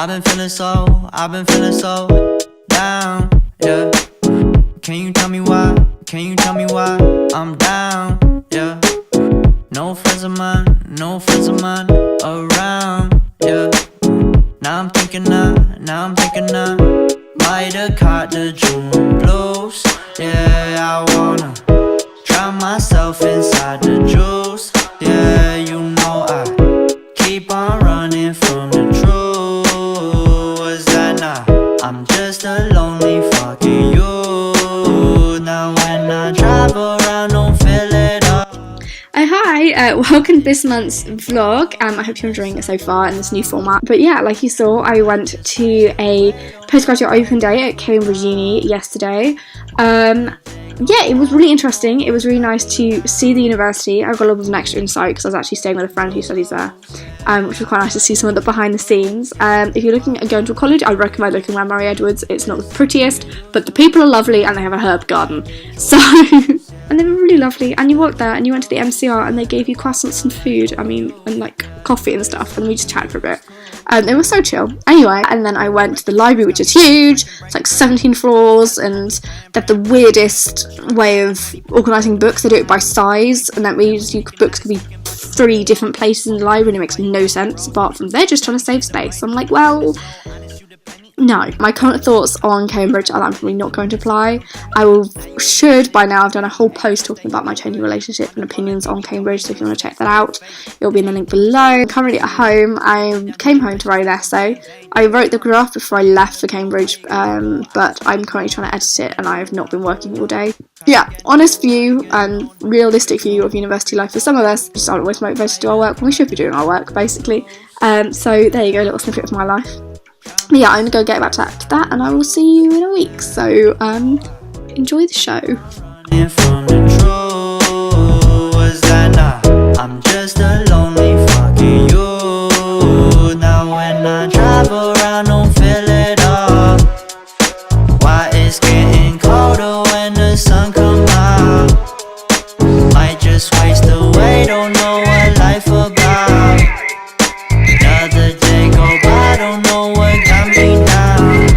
I've been feeling so down, yeah. Can you tell me why? I'm down, yeah. No friends of mine around, yeah. Now I'm thinking I might have caught the June blues. Yeah, I wanna drown myself inside the juice. Yeah, you know I keep on running from the truth. Was that not? I'm just a lonely fucking you. Now when I drive around, don't feel it up. Hi, welcome to this month's vlog. I hope you're enjoying it so far in this new format. But yeah, like you saw, I went to a postgraduate open day at Cambridge Uni yesterday. Yeah, it was really interesting. It was really nice to see the university. I got a little bit of an extra insight because I was actually staying with a friend who studies there, which was quite nice to see some of the behind the scenes. If you're looking at going to a college, I'd recommend looking around Murray Edwards. It's not the prettiest, but the people are lovely and they have a herb garden. So, and they were really lovely. And you walked there and you went to the MCR and they gave you croissants and food. And like coffee and stuff. And we just chatted for a bit. It was so chill. Anyway, and then I went to the library, which is huge. It's like 17 floors, and they have the weirdest way of organising books. They do it by size, and that means books could be 3 different places in the library, and it makes no sense, apart from they're just trying to save space. I'm like, well, no. My current thoughts on Cambridge are that I'm probably not going to apply. Should by now have done a whole post talking about my changing relationship and opinions on Cambridge, so if you want to check that out, it'll be in the link below. I'm currently at home. I came home to write an essay. I wrote the graph before I left for Cambridge, but I'm currently trying to edit it and I have not been working all day. Yeah, honest view and realistic view of university life for some of us. Just aren't always motivated to do our work when we should be doing our work, basically. So there you go, a little snippet of my life. But yeah, I'm gonna go get back to that and I will see you in a week. So enjoy the show. I'm just a lonely fucking you. Now when I drive around, don't feel it up. Why it's getting colder when the sun come out. Might just waste away, don't know what life about. Another day go by, don't know what got me down.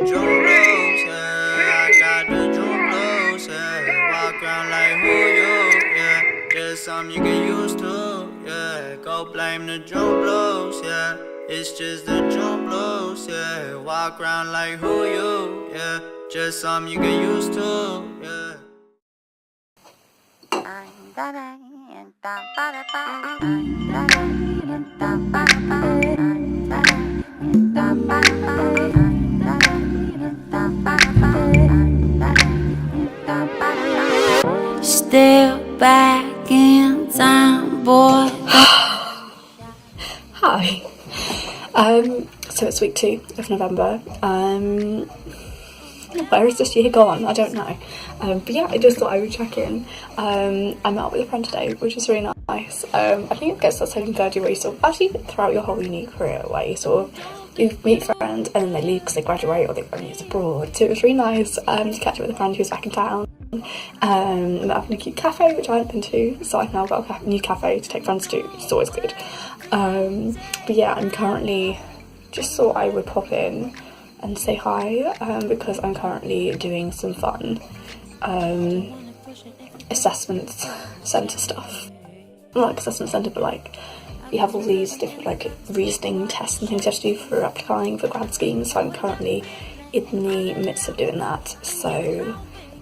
June blues, yeah, I got the June blues, yeah. Walk around like who you, yeah. Just something you get used to, yeah. Go blame the June blues, yeah. It's just the June blues, yeah. Walk around like who you, yeah. Just something you get used to, yeah. Step back in time, boy. Hi. So it's week 2 of November. Where is this year gone? I don't know. But yeah, I just thought I would check in. I met up with a friend today, which is really nice. I think it gets that second, third year where you sort of actually throughout your whole uni career, where you sort of you meet friends and then they leave because they graduate or they go uni abroad. So it was really nice to catch up with a friend who's back in town. Met up in a cute cafe, which I hadn't been to, so I've now got a new cafe to take friends to, which is always good. But yeah, I'm currently just thought I would pop in and say hi, because I'm currently doing some fun assessment centre stuff. Not like assessment centre, but like you have all these different like reasoning tests and things you have to do for applying for grad schemes, so I'm currently in the midst of doing that, so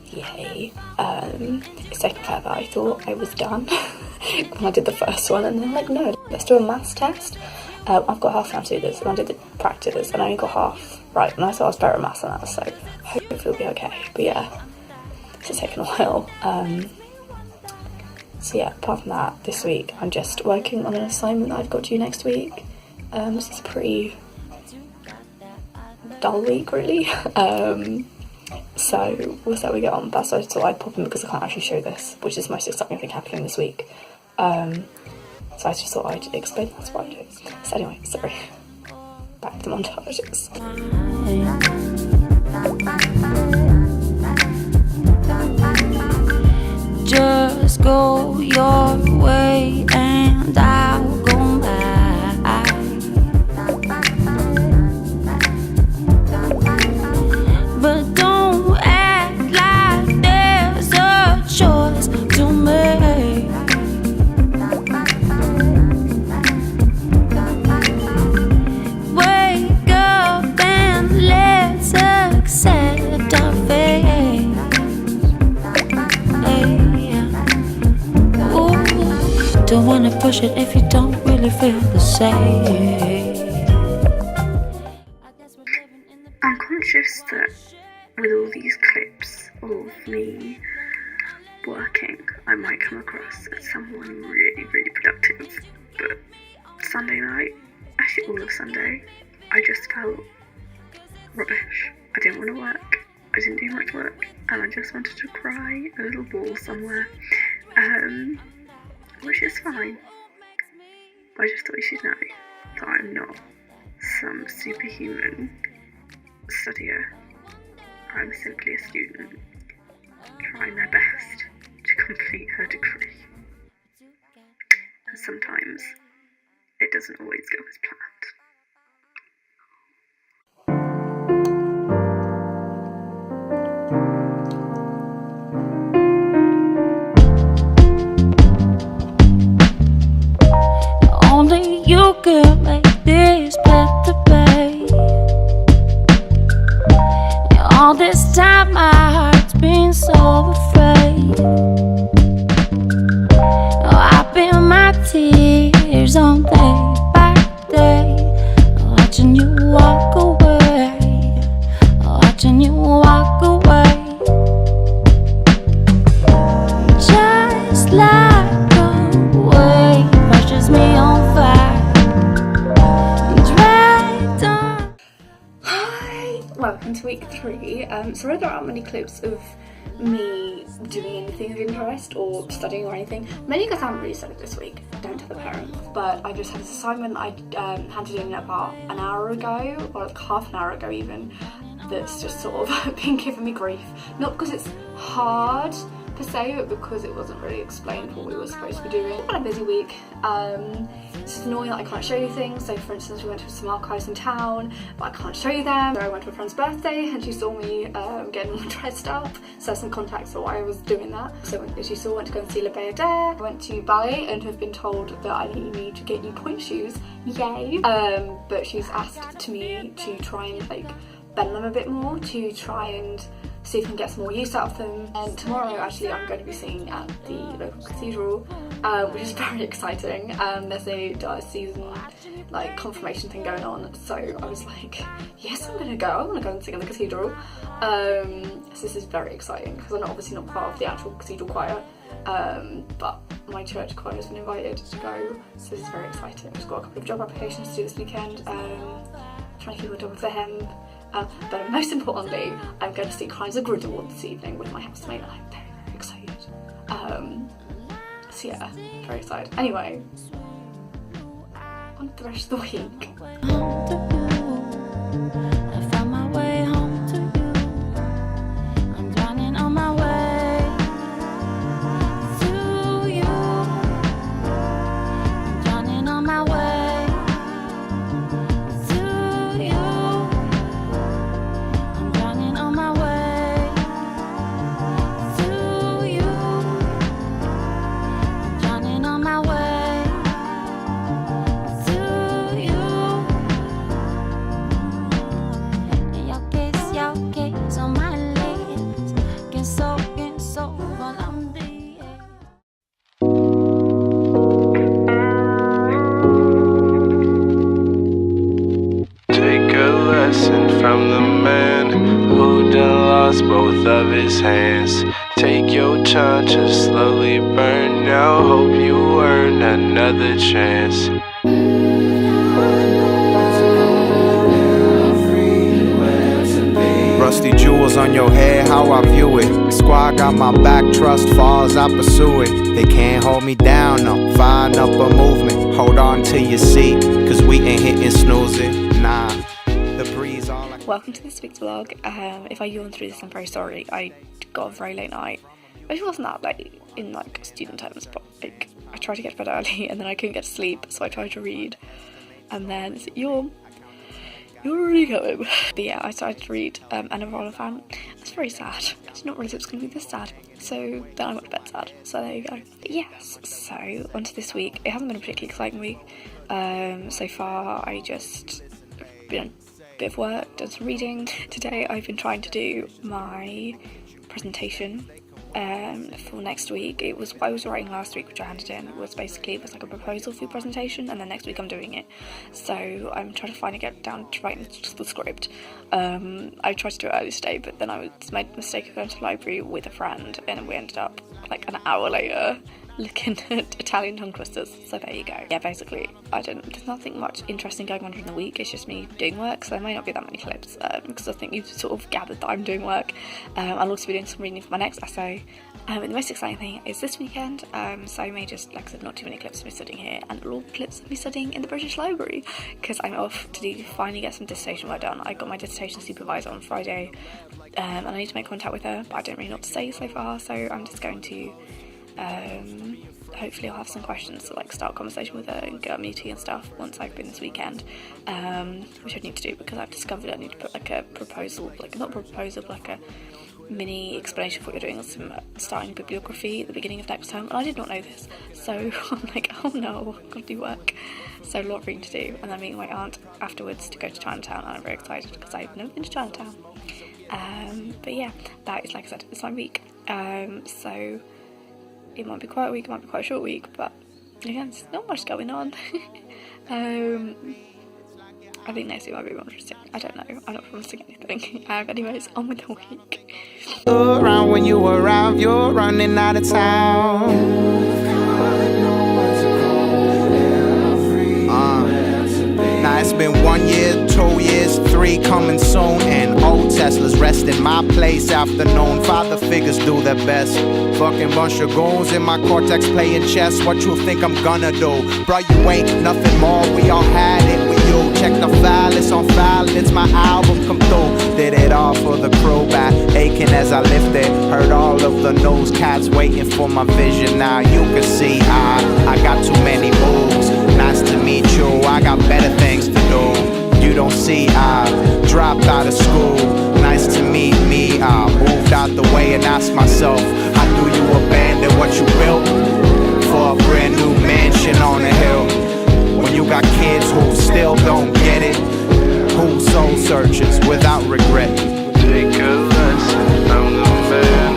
yay. It's taken forever. I thought I was done when I did the first one, and then I'm like, no, let's do a maths test. I've got half an hour to do this, and I did the practice and I only got half right, and I thought I was better at maths than that, so hopefully it'll be okay. But yeah, it's just taken a while. So yeah, apart from that, this week I'm just working on an assignment that I've got due next week. This is a pretty dull week, really. So we'll see how we get on. That's why I thought I'd pop in, because I can't actually show this, which is the most exciting thing happening this week. So I just thought I'd explain that's what I'm doing. So anyway, sorry. Back to the montages. Just go your way and I'll go mine. if you don't really feel the same. I'm conscious that with all these clips of me working, I might come across as someone really, really productive. But Sunday night, actually all of Sunday, I just felt rubbish. I didn't want to work. I didn't do much work, and I just wanted to cry a little ball somewhere, which is fine. But I just thought you should know that I'm not some superhuman studier. I'm simply a student trying their best to complete her degree. And sometimes it doesn't always go as planned. Only you can make this better, babe. All this time my heart's been so afraid. I feel my tears on day by day, watching you walk away, watching you walk away. Just like a wave brushes me on fire, dragged on. Hi! Welcome to week 3. Sorry there aren't many clips of me doing anything of interest or studying or anything. Many guys haven't really studied this week, don't tell the parents, but I just had this assignment I handed in about an hour ago, or like half an hour ago even, that's just sort of been giving me grief. Not because it's hard per se, but because it wasn't really explained what we were supposed to be doing. It's been a busy week. It's just annoying that I can't show you things. So for instance, we went to some archives in town, but I can't show you them. So I went to a friend's birthday and she saw me getting all dressed up, so some context for why I was doing that. So she saw, went to go and see Le Bayadere. I went to ballet and have been told that I need to get you point shoes, yay. But she's asked me to try and like bend them a bit more to try and see if I can get some more use out of them. And tomorrow actually I'm going to be singing at the local cathedral, which is very exciting. There's a diocesan like confirmation thing going on, so I was like, yes, I'm gonna go. I want to go and sing in the cathedral. So this is very exciting because I'm obviously not part of the actual cathedral choir, but my church choir has been invited to go, so this is very exciting. I've just got a couple of job applications to do this weekend, trying to keep on top of the hem. But most importantly, I'm going to see Crimes of Grindelwald this evening with my housemate, and I'm very, very excited. So yeah, very excited. Anyway, on to the rest of the week. Home to you, I found my way home to you. I'm drowning on my way to you. I'm drowning on my way to you. I'm drowning on my way to you. I'm drowning on my way. From the man who done lost both of his hands. Take your time to slowly burn out. Hope you earn another chance. Rusty jewels on your head, how I view it. Squad got my back, trust falls, I pursue it. They can't hold me down, no, firing up a movement. Hold on to your seat, cause we ain't hitting snooze it, nah. The breeze all I... Welcome to this week's vlog. If I yawn through this, I'm very sorry. I got a very late night. Which wasn't that late in like student terms, but like I tried to get to bed early and then I couldn't get to sleep, so I tried to read. And then you're already coming. But yeah, I started to read Anna Oliphant. It's very sad. I did not realize it was going to be this sad. So then I went to bed sad. So there you go. But yes, so on to this week. It hasn't been a particularly exciting week. So far I just been a bit of work, done some reading. Today I've been trying to do my presentation for next week. It was what I was writing last week, which I handed in. It was like a proposal for presentation, and then next week I'm doing it. So I'm trying to finally get down to writing the script. I tried to do it earlier today, but then I made the mistake of going to the library with a friend, and we ended up like an hour later looking at Italian tongue twisters. So there you go. Yeah, basically there's nothing much interesting going on during the week. It's just me doing work, so there may not be that many clips, because I think you've sort of gathered that I'm doing work. I'll also be doing some reading for my next essay. The most exciting thing is this weekend, so I may just, like I said, not too many clips of me studying here, and all clips of me studying in the British Library, because I'm off to finally get some dissertation work done. I got my dissertation supervisor on Friday, and I need to make contact with her, but I don't really know what to say so far, so I'm just going to hopefully I'll have some questions to like start a conversation with her and get a meeting and stuff once I've been this weekend, which I need to do because I've discovered I need to put like a proposal, like not a proposal, but like a mini explanation of what you're doing on some starting bibliography at the beginning of next term, and I did not know this, so I'm like, oh no, I've got to do work. So a lot of reading to do, and I'm meeting my aunt afterwards to go to Chinatown, and I'm very excited because I've never been to Chinatown. But yeah, that is, like I said, it's my week, so it might be quite a week, it might be quite a short week, but again, there's not much going on. I think next week might be more interesting. I don't know. I'm not promising anything. Anyways, on with the week. Around when you arrive, you're running out of town. Now it's been 1 year, 2 years, 3 coming soon, and old Teslas rest in my place afternoon. Father figures do their best. Fucking bunch of goons in my cortex playing chess. What you think I'm gonna do? Bro, you ain't nothing more. We all had it with you. Check the file, it's on file. It's my album come through. Did it all for the crew, back aching as I lifted. Heard all of the news, cats waiting for my vision. Now you can see I got too many moves. Nice to meet you, I got better things to do. You don't see I dropped out of school. Nice to meet me, I moved out the way and asked myself, how do you abandon what you built for a brand new mansion on a hill? When you got kids who still don't get it, who soul searches without regret. Take a lesson from the man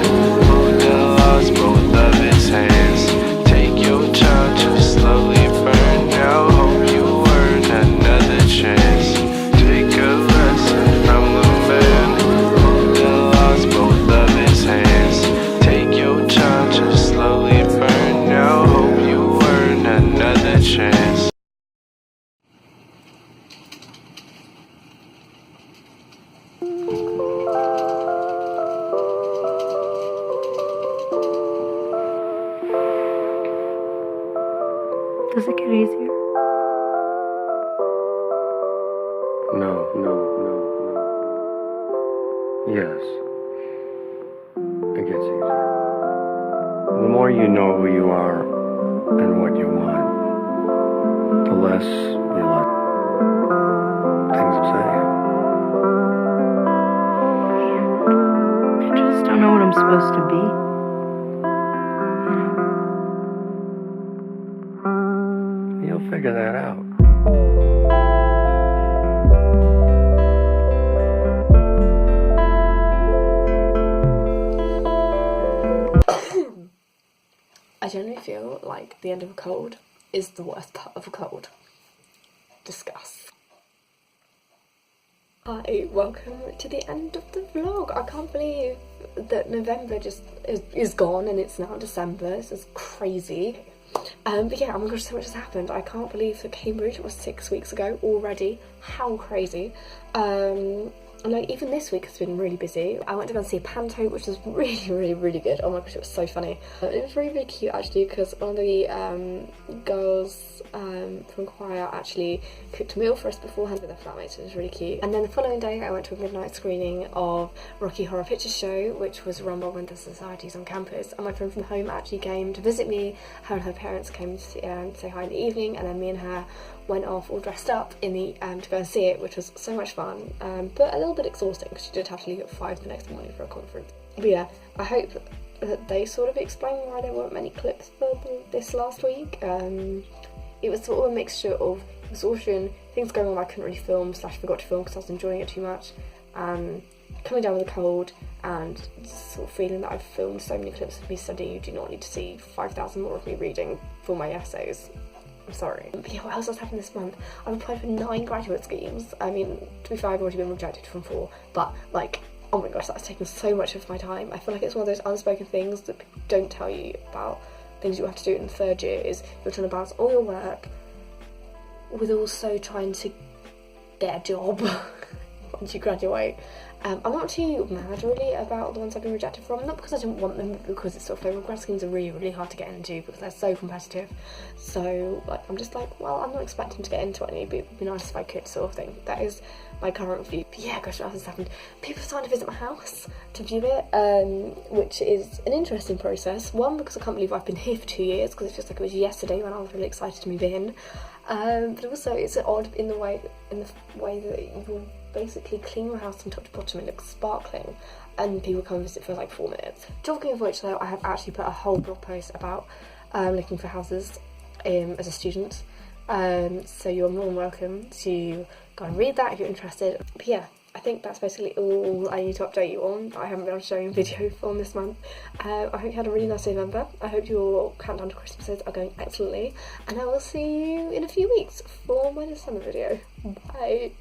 who done lost both of his hands. Take your time to slowly burn out. Hope you earn another chance. Take a lesson from the man who done lost both of his hands. Take your time to slowly burn out. Hope you earn another chance. Does it get easier? No. Yes. It gets easier. The more you know who you are and what you want, the less you let things upset you. I just don't know what I'm supposed to be. You'll figure that out. I generally feel like the end of a cold is the worst part of a cold. Discuss. Hi, welcome to the end of the vlog. I can't believe that November just is gone and it's now December. This is crazy. But yeah, oh my gosh, so much has happened. I can't believe that Cambridge was 6 weeks ago already. How crazy. And like even this week has been really busy. I went to go and see Panto, which was really good. Oh my gosh, it was so funny. It was really cute actually, because one of the girls from choir actually cooked a meal for us beforehand with their flatmates. It was really cute. And then the following day I went to a midnight screening of Rocky Horror Picture Show, which was run by one of the societies on campus, and my friend from home actually came to visit me. Her and her parents came to say hi in the evening, and then me and her went off all dressed up in the to go and see it, which was so much fun, but a little bit exhausting because she did have to leave at 5 the next morning for a conference. But yeah, I hope that they sort of explain why there weren't many clips for this last week. It was sort of a mixture of exhaustion, things going on I couldn't really film / forgot to film because I was enjoying it too much, coming down with a cold and sort of feeling that I've filmed so many clips of me studying. You do not need to see 5,000 more of me reading for my essays. I'm sorry. But yeah, what else has happened this month? I've applied for 9 graduate schemes. I mean, to be fair, I've already been rejected from 4, but like, oh my gosh, that's taken so much of my time. I feel like it's one of those unspoken things that people don't tell you about, things you have to do in the 3rd year, is you're trying to balance all your work with also trying to get a job once you graduate. I'm not too mad really about the ones I've been rejected from, not because I didn't want them, but because it's sort of like grad schemes are really, really hard to get into because they're so competitive. So like, I'm just like, well, I'm not expecting to get into any, but it'd be nice if I could, sort of thing. That is my current view. But yeah, gosh, what else has happened? People are starting to visit my house to view it, which is an interesting process. One, because I can't believe I've been here for 2 years, because it's just like it was yesterday when I was really excited to move in. But also it's odd in the way that you basically clean your house from top to bottom. It looks sparkling, and people come and visit for like 4 minutes. Talking of which, though, I have actually put a whole blog post about looking for houses as a student. So you're more than welcome to go and read that if you're interested. But yeah, I think that's basically all I need to update you on. I haven't been able to show you a video film this month. I hope you had a really nice November. I hope your countdown to Christmases are going excellently, and I will see you in a few weeks for my December video. Bye.